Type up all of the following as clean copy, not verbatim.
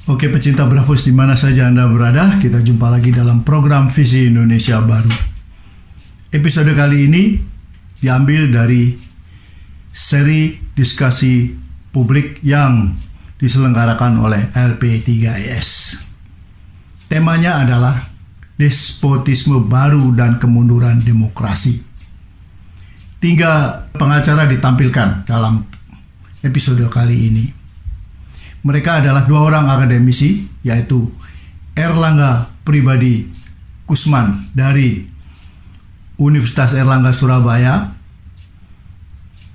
Oke pecinta Bravos di mana saja Anda berada, kita jumpa lagi dalam program Visi Indonesia Baru. Episode kali ini diambil dari seri diskusi publik yang diselenggarakan oleh LP3IS. Temanya adalah despotisme baru dan kemunduran demokrasi. 3 pengacara ditampilkan dalam episode kali ini. Mereka adalah 2 orang akademisi, yaitu Erlangga Pribadi Kusman dari Universitas Erlangga Surabaya,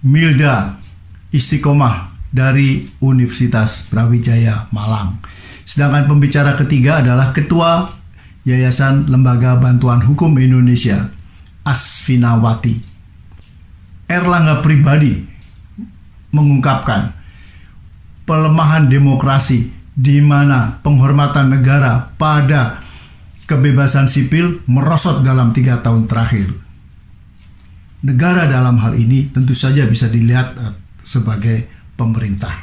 Milda Istiqomah dari Universitas Brawijaya Malang. Sedangkan pembicara ketiga adalah Ketua Yayasan Lembaga Bantuan Hukum Indonesia, Asfinawati. Erlangga Pribadi mengungkapkan pelemahan demokrasi di mana penghormatan negara pada kebebasan sipil merosot dalam 3 tahun terakhir. Negara dalam hal ini tentu saja bisa dilihat sebagai pemerintah.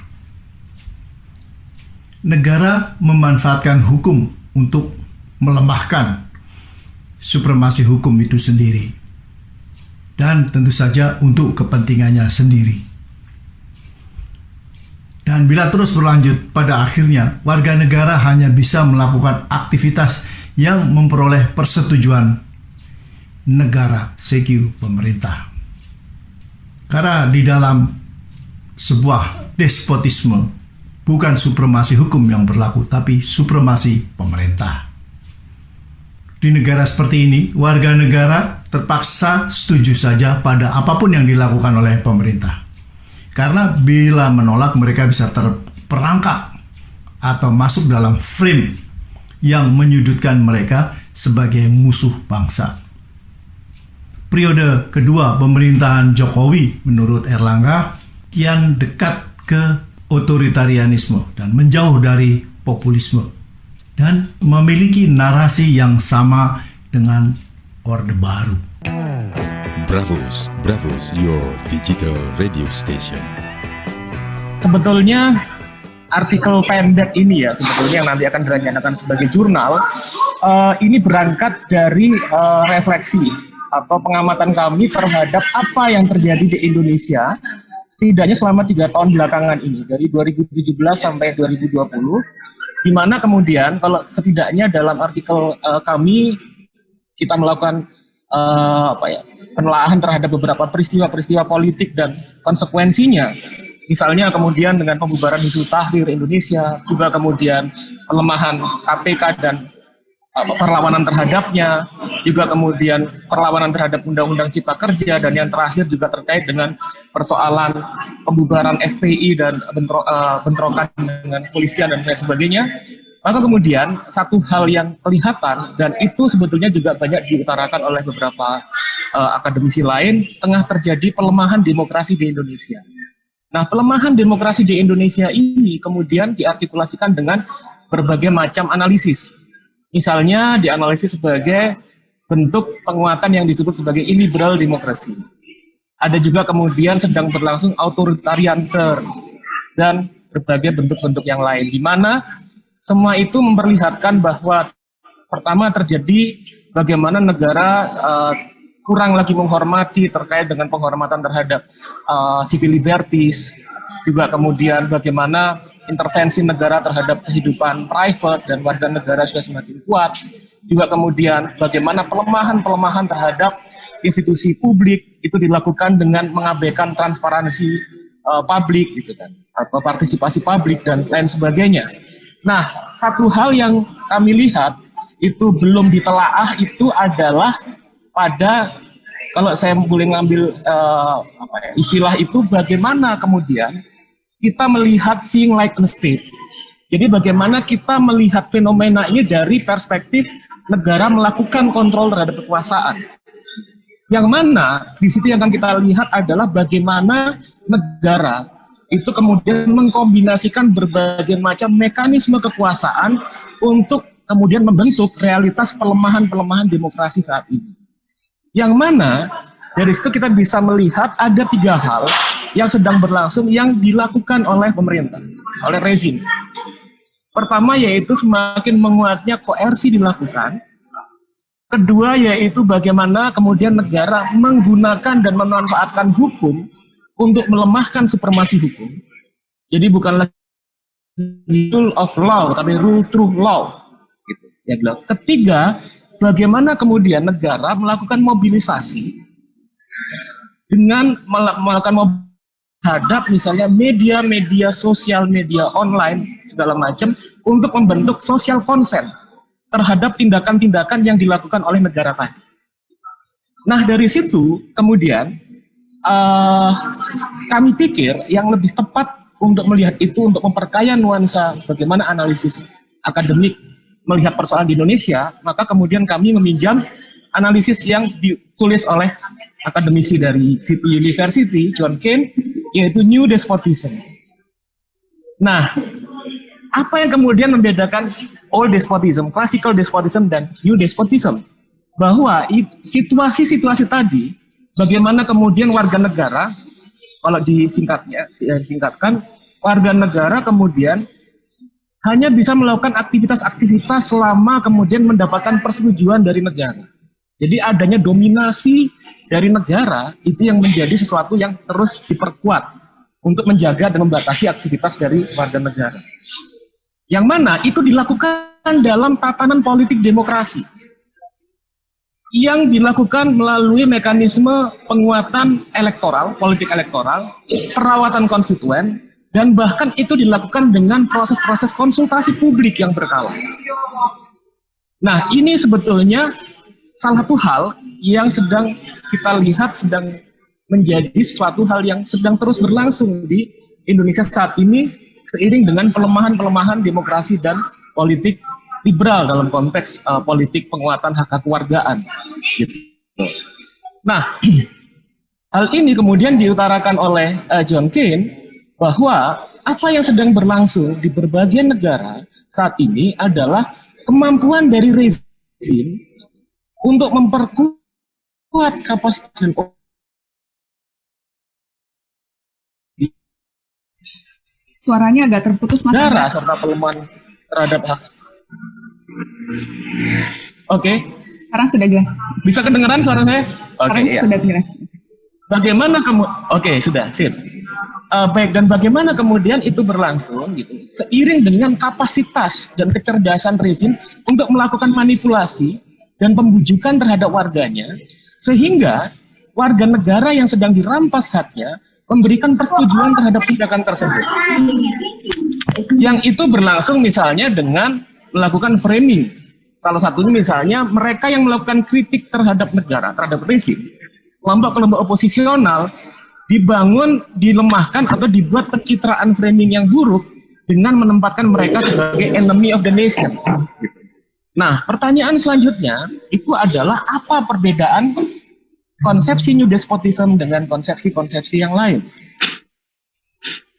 Negara memanfaatkan hukum untuk melemahkan supremasi hukum itu sendiri, dan tentu saja untuk kepentingannya sendiri. Dan bila terus berlanjut, pada akhirnya warga negara hanya bisa melakukan aktivitas yang memperoleh persetujuan negara, CQ pemerintah. Karena di dalam sebuah despotisme, bukan supremasi hukum yang berlaku, tapi supremasi pemerintah. Di negara seperti ini, warga negara terpaksa setuju saja pada apapun yang dilakukan oleh pemerintah. Karena bila menolak, mereka bisa terperangkap atau masuk dalam frame yang menyudutkan mereka sebagai musuh bangsa. Periode kedua pemerintahan Jokowi menurut Erlangga kian dekat ke otoritarianisme dan menjauh dari populisme, dan memiliki narasi yang sama dengan Orde Baru. Bravos, your digital radio station. Sebetulnya artikel pendek ini ya, sebetulnya yang nanti akan direncanakan sebagai jurnal, ini berangkat dari refleksi atau pengamatan kami terhadap apa yang terjadi di Indonesia setidaknya selama 3 tahun belakangan ini, dari 2017 sampai 2020, di mana kemudian kalau setidaknya dalam artikel kami kita melakukan penelaahan terhadap beberapa peristiwa-peristiwa politik dan konsekuensinya, misalnya kemudian dengan pembubaran Hizbut Tahrir Indonesia, juga kemudian pelemahan KPK dan perlawanan terhadapnya, juga kemudian perlawanan terhadap Undang-Undang Cipta Kerja, dan yang terakhir juga terkait dengan persoalan pembubaran FPI dan bentrokan dengan kepolisian dan lain sebagainya. Maka kemudian satu hal yang kelihatan, dan itu sebetulnya juga banyak diutarakan oleh beberapa akademisi lain, tengah terjadi pelemahan demokrasi di Indonesia. Nah, pelemahan demokrasi di Indonesia ini kemudian diartikulasikan dengan berbagai macam analisis. Misalnya dianalisis sebagai bentuk penguatan yang disebut sebagai illiberal demokrasi. Ada juga kemudian sedang berlangsung authoritarian term, dan berbagai bentuk-bentuk yang lain, di mana semua itu memperlihatkan bahwa pertama terjadi bagaimana negara kurang lagi menghormati terkait dengan penghormatan terhadap civil liberties, juga kemudian bagaimana intervensi negara terhadap kehidupan private dan warga negara sudah semakin kuat, juga kemudian bagaimana pelemahan terhadap institusi publik itu dilakukan dengan mengabaikan transparansi publik gitu kan, atau partisipasi publik dan lain sebagainya. Nah, satu hal yang kami lihat itu belum ditelaah itu adalah pada, kalau saya boleh ngambil istilah itu, bagaimana kemudian kita melihat seeing like a state. Jadi bagaimana kita melihat fenomena ini dari perspektif negara melakukan kontrol terhadap kekuasaan. Yang mana di situ yang akan kita lihat adalah bagaimana negara itu kemudian mengkombinasikan berbagai macam mekanisme kekuasaan untuk kemudian membentuk realitas pelemahan demokrasi saat ini. Yang mana dari situ kita bisa melihat ada 3 hal yang sedang berlangsung yang dilakukan oleh pemerintah, oleh rezim. Pertama yaitu semakin menguatnya koersi dilakukan. Kedua yaitu bagaimana kemudian negara menggunakan dan memanfaatkan hukum untuk melemahkan supremasi hukum. Jadi bukan lagi rule of law, tapi rule through law. Gitu. Ya, bilang. Ketiga, bagaimana kemudian negara melakukan mobilisasi dengan melakukan mobilisasi terhadap misalnya media-media sosial, media online, segala macam, untuk membentuk social consent terhadap tindakan-tindakan yang dilakukan oleh negara tadi. Nah, dari situ kemudian kami pikir yang lebih tepat untuk melihat itu, untuk memperkaya nuansa bagaimana analisis akademik melihat persoalan di Indonesia, maka kemudian kami meminjam analisis yang ditulis oleh akademisi dari City University, John Kane, yaitu New Despotism. Nah, apa yang kemudian membedakan Old Despotism, Classical Despotism, dan New Despotism? Bahwa situasi-situasi tadi, bagaimana kemudian warga negara, kalau disingkatkan, warga negara kemudian hanya bisa melakukan aktivitas-aktivitas selama kemudian mendapatkan persetujuan dari negara. Jadi adanya dominasi dari negara itu yang menjadi sesuatu yang terus diperkuat untuk menjaga dan membatasi aktivitas dari warga negara. Yang mana itu dilakukan dalam tatanan politik demokrasi yang dilakukan melalui mekanisme penguatan elektoral, politik elektoral, perawatan konstituen, dan bahkan itu dilakukan dengan proses-proses konsultasi publik yang berkala. Nah, ini sebetulnya salah satu hal yang sedang kita lihat sedang menjadi suatu hal yang sedang terus berlangsung di Indonesia saat ini seiring dengan pelemahan-pelemahan demokrasi dan politik liberal dalam konteks politik penguatan hak kekeluargaan. Gitu. Nah, hal ini kemudian diutarakan oleh John Kane bahwa apa yang sedang berlangsung di berbagai negara saat ini adalah kemampuan dari rezim untuk memperkuat kapasitas suaranya agak terputus, Mas. negara serta pelemahan terhadap hak. Oke. Sekarang sudah jelas. Bisa kedengeran suara saya? Sekarang Iya. sudah jelas. Bagaimana kamu? Oke, sudah, sip. Baik, dan bagaimana kemudian itu berlangsung gitu, seiring dengan kapasitas dan kecerdasan rezim untuk melakukan manipulasi dan pembujukan terhadap warganya, sehingga warga negara yang sedang dirampas haknya memberikan persetujuan terhadap tindakan tersebut. Yang itu berlangsung misalnya dengan melakukan framing. Salah satunya misalnya mereka yang melakukan kritik terhadap negara, terhadap rezim, kelompok-kelompok oposisional dibangun, dilemahkan atau dibuat pencitraan framing yang buruk dengan menempatkan mereka sebagai enemy of the nation. Nah, pertanyaan selanjutnya itu adalah apa perbedaan konsepsi New Despotism dengan konsepsi-konsepsi yang lain?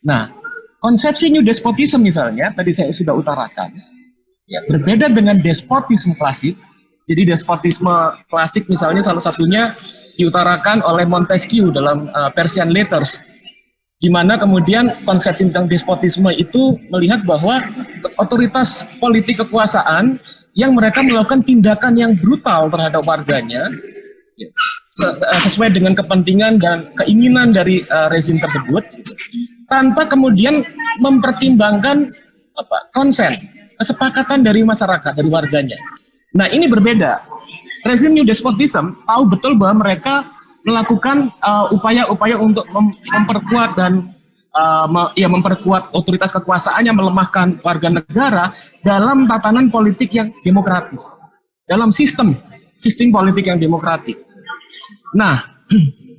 Nah, konsepsi New Despotism misalnya, tadi saya sudah utarakan, ya, berbeda dengan despotisme klasik. Jadi despotisme klasik misalnya salah satunya diutarakan oleh Montesquieu dalam Persian Letters, di mana kemudian konsepsi tentang despotisme itu melihat bahwa otoritas politik kekuasaan yang mereka melakukan tindakan yang brutal terhadap warganya, ya, sesuai dengan kepentingan dan keinginan dari rezim tersebut, tanpa kemudian mempertimbangkan konsen, kesepakatan dari masyarakat, dari warganya. Nah, ini berbeda. Rezim New Despotism tahu betul bahwa mereka melakukan upaya-upaya untuk memperkuat dan memperkuat otoritas kekuasaannya, melemahkan warga negara dalam tatanan politik yang demokratik, dalam sistem politik yang demokratik. Nah,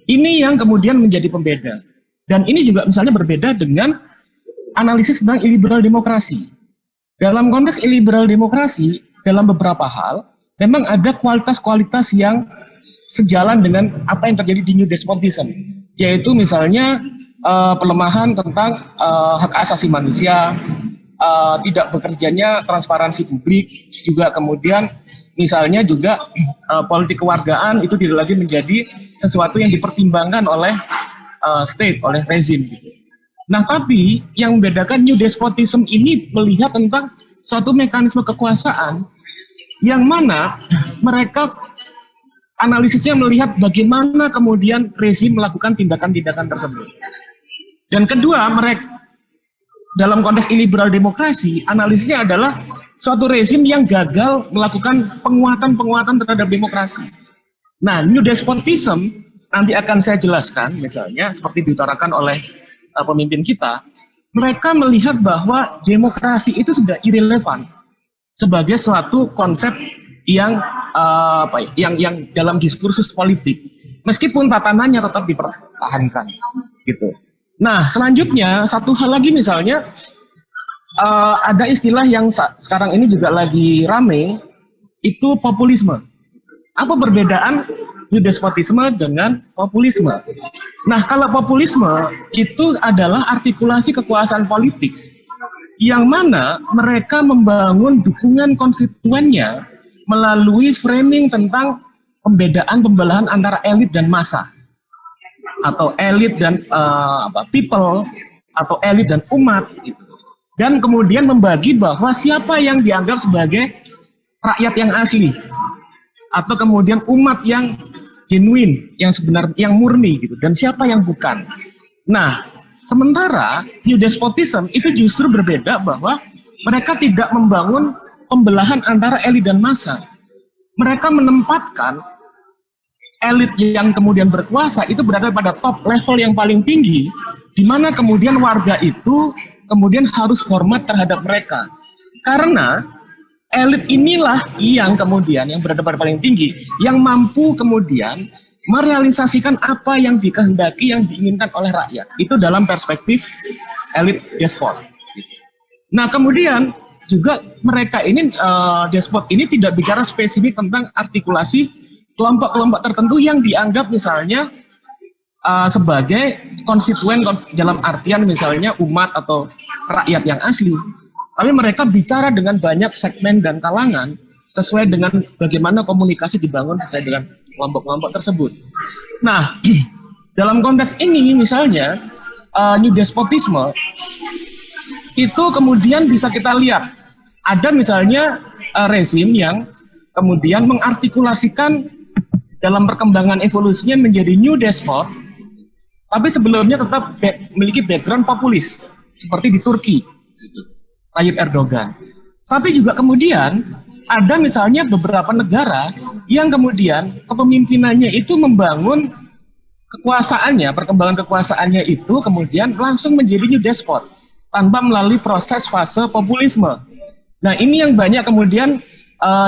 ini yang kemudian menjadi pembeda. Dan ini juga misalnya berbeda dengan analisis tentang illiberal demokrasi. Dalam konteks illiberal demokrasi, dalam beberapa hal, memang ada kualitas-kualitas yang sejalan dengan apa yang terjadi di New Despotism, yaitu misalnya pelemahan tentang hak asasi manusia, tidak bekerjanya transparansi publik, juga kemudian misalnya juga politik kewargaan itu tidak lagi menjadi sesuatu yang dipertimbangkan oleh state, oleh rezim. Nah, tapi yang membedakan New Despotism ini melihat tentang suatu mekanisme kekuasaan yang mana mereka analisisnya melihat bagaimana kemudian rezim melakukan tindakan-tindakan tersebut. Dan kedua, mereka dalam konteks liberal demokrasi, analisisnya adalah suatu rezim yang gagal melakukan penguatan-penguatan terhadap demokrasi. Nah, new despotism nanti akan saya jelaskan, misalnya seperti diutarakan oleh pemimpin kita, mereka melihat bahwa demokrasi itu sudah irrelevant sebagai suatu konsep yang yang dalam diskursus politik, meskipun tatanannya tetap dipertahankan, gitu. Nah, selanjutnya satu hal lagi misalnya ada istilah yang sekarang ini juga lagi rame, itu populisme. Apa perbedaan despotisme dengan populisme? Nah, kalau populisme itu adalah artikulasi kekuasaan politik yang mana mereka membangun dukungan konstituennya melalui framing tentang pembelahan antara elit dan massa, atau elit dan people, atau elit dan umat, gitu. Dan kemudian membagi bahwa siapa yang dianggap sebagai rakyat yang asli, atau kemudian umat yang genuine, yang sebenarnya, yang murni, gitu, dan siapa yang bukan. Nah, sementara new despotism itu justru berbeda, bahwa mereka tidak membangun pembelahan antara elit dan massa. Mereka menempatkan elit yang kemudian berkuasa itu berada pada top level yang paling tinggi, di mana kemudian warga itu kemudian harus hormat terhadap mereka. Karena elit inilah yang kemudian yang berada pada paling tinggi, yang mampu kemudian merealisasikan apa yang dikehendaki, yang diinginkan oleh rakyat. Itu dalam perspektif elit despot. Nah, kemudian juga mereka ini, despot ini tidak bicara spesifik tentang artikulasi kelompok-kelompok tertentu yang dianggap misalnya sebagai konstituen dalam artian misalnya umat atau rakyat yang asli. Tapi mereka bicara dengan banyak segmen dan kalangan sesuai dengan bagaimana komunikasi dibangun sesuai dengan kelompok-kelompok tersebut. Nah, dalam konteks ini misalnya new despotisme itu kemudian bisa kita lihat ada misalnya rezim yang kemudian mengartikulasikan dalam perkembangan evolusinya menjadi new despot, tapi sebelumnya tetap memiliki background populis seperti di Turki, Tayyip Erdogan. Tapi juga kemudian ada misalnya beberapa negara yang kemudian kepemimpinannya itu membangun kekuasaannya, perkembangan kekuasaannya itu kemudian langsung menjadi new despot tanpa melalui proses fase populisme. Nah, ini yang banyak kemudian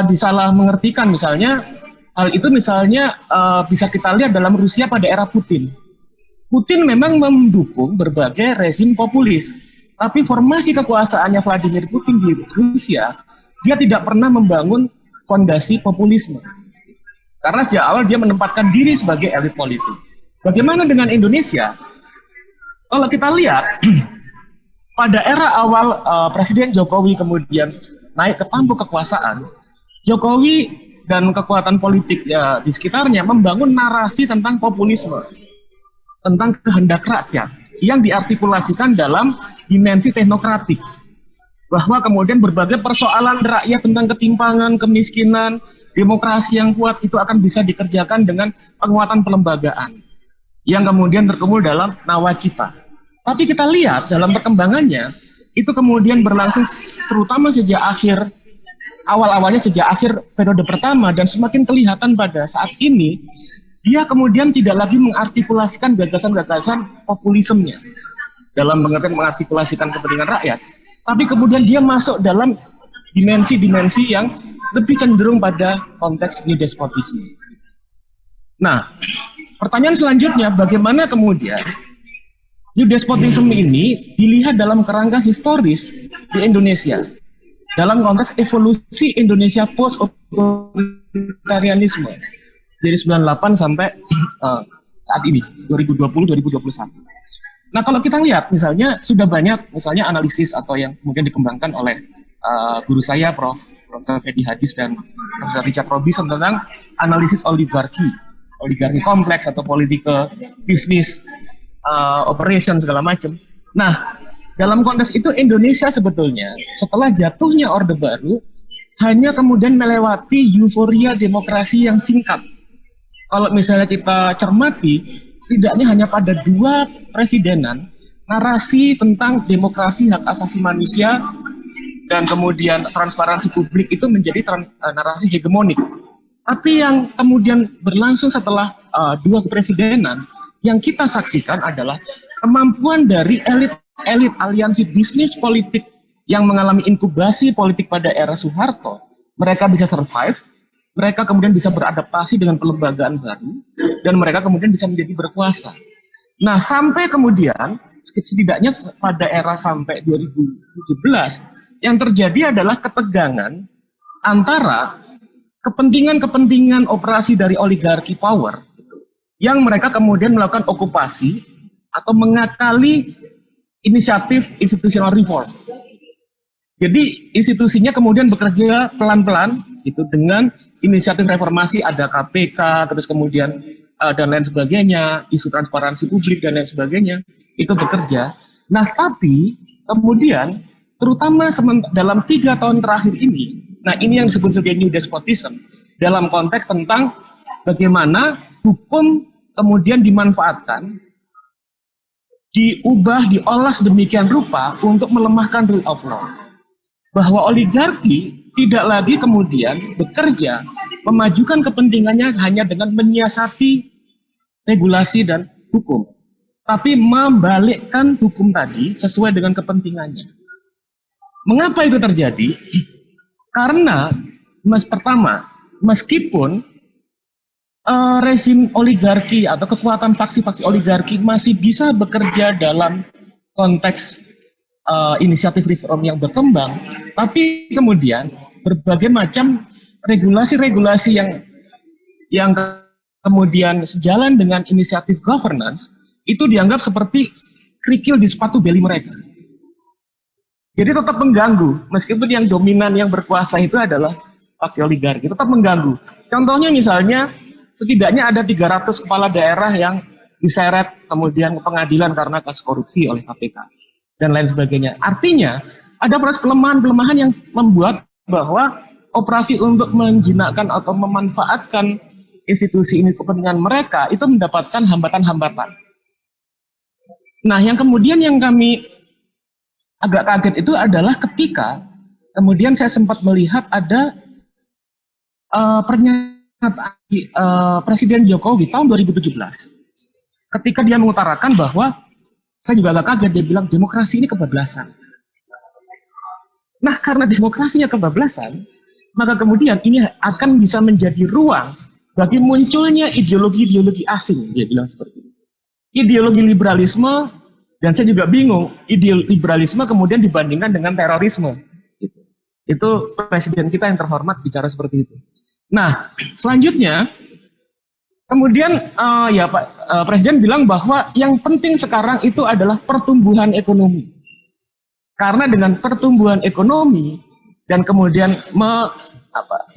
disalah mengertikan. Misalnya hal itu misalnya bisa kita lihat dalam Rusia pada era Putin. Putin memang mendukung berbagai rezim populis, tapi formasi kekuasaannya Vladimir Putin di Rusia, dia tidak pernah membangun fondasi populisme. Karena sejak awal dia menempatkan diri sebagai elit politik. Bagaimana dengan Indonesia? Kalau kita lihat pada era awal Presiden Jokowi kemudian naik ke tampuk kekuasaan, Jokowi dan kekuatan politik di sekitarnya membangun narasi tentang populisme, tentang kehendak rakyat yang diartikulasikan dalam dimensi teknokratik, bahwa kemudian berbagai persoalan rakyat tentang ketimpangan, kemiskinan, demokrasi yang kuat itu akan bisa dikerjakan dengan penguatan pelembagaan yang kemudian terkumpul dalam nawacita. Tapi kita lihat dalam perkembangannya, itu kemudian berlangsung terutama sejak awal-awalnya sejak akhir periode pertama, dan semakin kelihatan pada saat ini, dia kemudian tidak lagi mengartikulasikan gagasan-gagasan populismenya dalam pengertian mengartikulasikan kepentingan rakyat, tapi kemudian dia masuk dalam dimensi-dimensi yang lebih cenderung pada konteks new despotisme. Nah, pertanyaan selanjutnya, bagaimana kemudian new despotisme ini dilihat dalam kerangka historis di Indonesia dalam konteks evolusi Indonesia post-otoritarianisme dari 98 sampai saat ini 2020-2021. Nah, kalau kita lihat misalnya sudah banyak misalnya analisis atau yang kemudian dikembangkan oleh guru saya Prof. Fedi Hadis dan Prof. Richard Robinson tentang analisis oligarki kompleks atau political business operation segala macam. Nah, dalam konteks itu Indonesia sebetulnya setelah jatuhnya Orde Baru hanya kemudian melewati euforia demokrasi yang singkat. Kalau misalnya kita cermati, setidaknya hanya pada 2 presidenan narasi tentang demokrasi, hak asasi manusia, dan kemudian transparansi publik itu menjadi narasi hegemonik. Tapi yang kemudian berlangsung setelah 2 kepresidenan, yang kita saksikan adalah kemampuan dari elit aliansi bisnis politik yang mengalami inkubasi politik pada era Soeharto. Mereka bisa survive, mereka kemudian bisa beradaptasi dengan pelembagaan baru, dan mereka kemudian bisa menjadi berkuasa. Nah, sampai kemudian, setidaknya pada era sampai 2017, yang terjadi adalah ketegangan antara kepentingan-kepentingan operasi dari oligarki power, yang mereka kemudian melakukan okupasi atau mengakali inisiatif institutional reform. Jadi institusinya kemudian bekerja pelan-pelan itu dengan inisiatif reformasi, ada KPK, terus kemudian dan lain sebagainya, isu transparansi publik dan lain sebagainya, itu bekerja. Nah, tapi kemudian terutama dalam 3 tahun terakhir ini, nah ini yang disebut sebagai new despotism, dalam konteks tentang bagaimana hukum kemudian dimanfaatkan, diubah, diolah sedemikian rupa untuk melemahkan rule of law. Bahwa oligarki tidak lagi kemudian bekerja memajukan kepentingannya hanya dengan menyiasati regulasi dan hukum, tapi membalikkan hukum tadi sesuai dengan kepentingannya. Mengapa itu terjadi? Karena pertama, meskipun rezim oligarki atau kekuatan faksi-faksi oligarki masih bisa bekerja dalam konteks inisiatif reform yang berkembang, tapi kemudian berbagai macam regulasi-regulasi yang kemudian sejalan dengan inisiatif governance itu dianggap seperti kerikil di sepatu beli mereka. Jadi tetap mengganggu, meskipun yang dominan yang berkuasa itu adalah faksi oligarki, tetap mengganggu. Contohnya misalnya, setidaknya ada 300 kepala daerah yang diseret kemudian ke pengadilan karena kasus korupsi oleh KPK dan lain sebagainya. Artinya ada proses pelemahan-pelemahan yang membuat bahwa operasi untuk menjinakkan atau memanfaatkan institusi ini kepentingan mereka itu mendapatkan hambatan-hambatan. Nah, yang kemudian yang kami agak kaget itu adalah ketika kemudian saya sempat melihat ada pernyataan Presiden Jokowi tahun 2017 ketika dia mengutarakan bahwa, saya juga agak kaget, dia bilang demokrasi ini kebablasan. Nah, karena demokrasinya kebablasan, maka kemudian ini akan bisa menjadi ruang bagi munculnya ideologi-ideologi asing, dia bilang seperti itu. Ideologi liberalisme, dan saya juga bingung, ideologi liberalisme kemudian dibandingkan dengan terorisme. Itu presiden kita yang terhormat bicara seperti itu. Nah, selanjutnya, kemudian Presiden bilang bahwa yang penting sekarang itu adalah pertumbuhan ekonomi. Karena dengan pertumbuhan ekonomi dan kemudian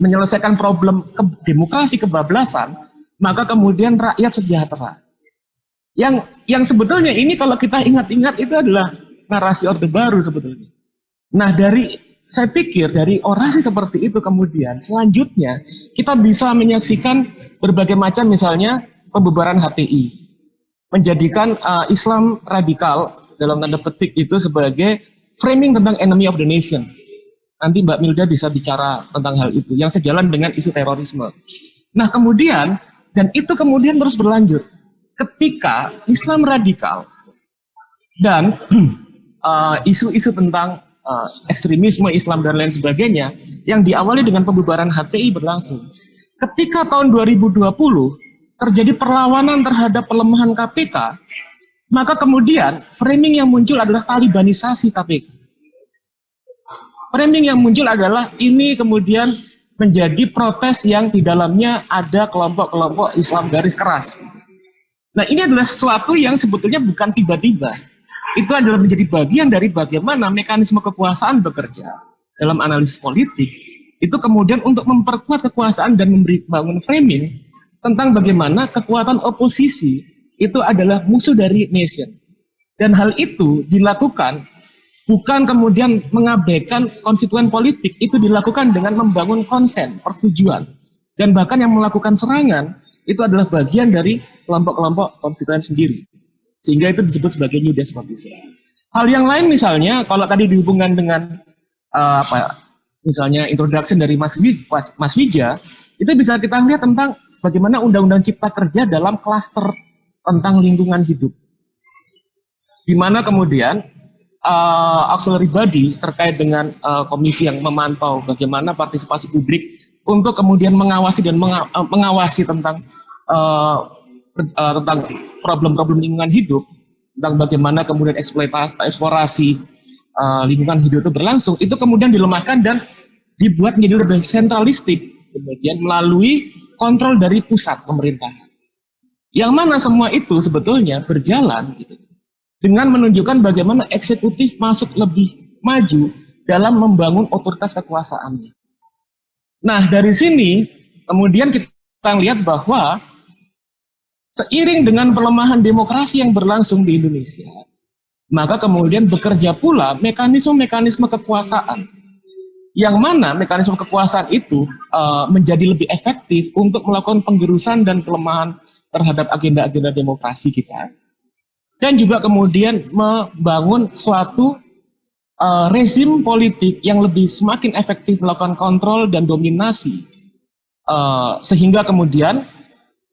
menyelesaikan problem demokrasi kebablasan, maka kemudian rakyat sejahtera. Yang sebetulnya ini kalau kita ingat-ingat itu adalah narasi Orde Baru sebetulnya. Nah, saya pikir dari orasi seperti itu kemudian selanjutnya kita bisa menyaksikan berbagai macam misalnya pembubaran HTI, menjadikan Islam radikal dalam tanda petik itu sebagai framing tentang enemy of the nation. Nanti Mbak Milda bisa bicara tentang hal itu yang sejalan dengan isu terorisme. Nah, kemudian dan itu kemudian terus berlanjut ketika Islam radikal dan isu-isu tentang ekstremisme Islam dan lain sebagainya yang diawali dengan pembubaran HTI berlangsung. Ketika tahun 2020 terjadi perlawanan terhadap pelemahan KPK, maka kemudian framing yang muncul adalah talibanisasi KPK. Framing yang muncul adalah ini kemudian menjadi protes yang di dalamnya ada kelompok-kelompok Islam garis keras. Nah, ini adalah sesuatu yang sebetulnya bukan tiba-tiba. Itu adalah menjadi bagian dari bagaimana mekanisme kekuasaan bekerja dalam analisis politik. Itu kemudian untuk memperkuat kekuasaan dan membangun framing tentang bagaimana kekuatan oposisi itu adalah musuh dari nation. Dan hal itu dilakukan bukan kemudian mengabaikan konstituen politik. Itu dilakukan dengan membangun konsen, persetujuan. Dan bahkan yang melakukan serangan itu adalah bagian dari kelompok-kelompok konstituen sendiri. Sehingga itu disebut sebagai new despotism. Hal yang lain misalnya, kalau tadi dihubungkan dengan misalnya introduction dari Mas Wija, itu bisa kita lihat tentang bagaimana Undang-Undang Cipta Kerja dalam klaster tentang lingkungan hidup. Di mana kemudian auxiliary body terkait dengan komisi yang memantau bagaimana partisipasi publik untuk kemudian mengawasi dan mengawasi tentang problem-problem lingkungan hidup, tentang bagaimana kemudian eksplorasi lingkungan hidup itu berlangsung, itu kemudian dilemahkan dan dibuat menjadi lebih sentralistik, kemudian melalui kontrol dari pusat pemerintahan. Yang mana semua itu sebetulnya berjalan gitu, dengan menunjukkan bagaimana eksekutif masuk lebih maju dalam membangun otoritas kekuasaannya. Nah, dari sini kemudian kita lihat bahwa seiring dengan pelemahan demokrasi yang berlangsung di Indonesia, maka kemudian bekerja pula mekanisme-mekanisme kekuasaan, yang mana mekanisme kekuasaan itu menjadi lebih efektif untuk melakukan penggerusan dan pelemahan terhadap agenda-agenda demokrasi kita, dan juga kemudian membangun suatu rezim politik yang lebih semakin efektif melakukan kontrol dan dominasi, sehingga kemudian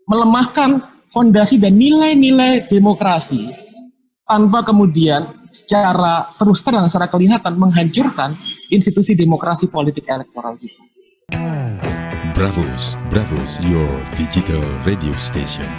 melemahkan fondasi dan nilai-nilai demokrasi tanpa kemudian secara terus terang, secara kelihatan menghancurkan institusi demokrasi politik elektoral kita. Bravos, Bravos, your digital radio station.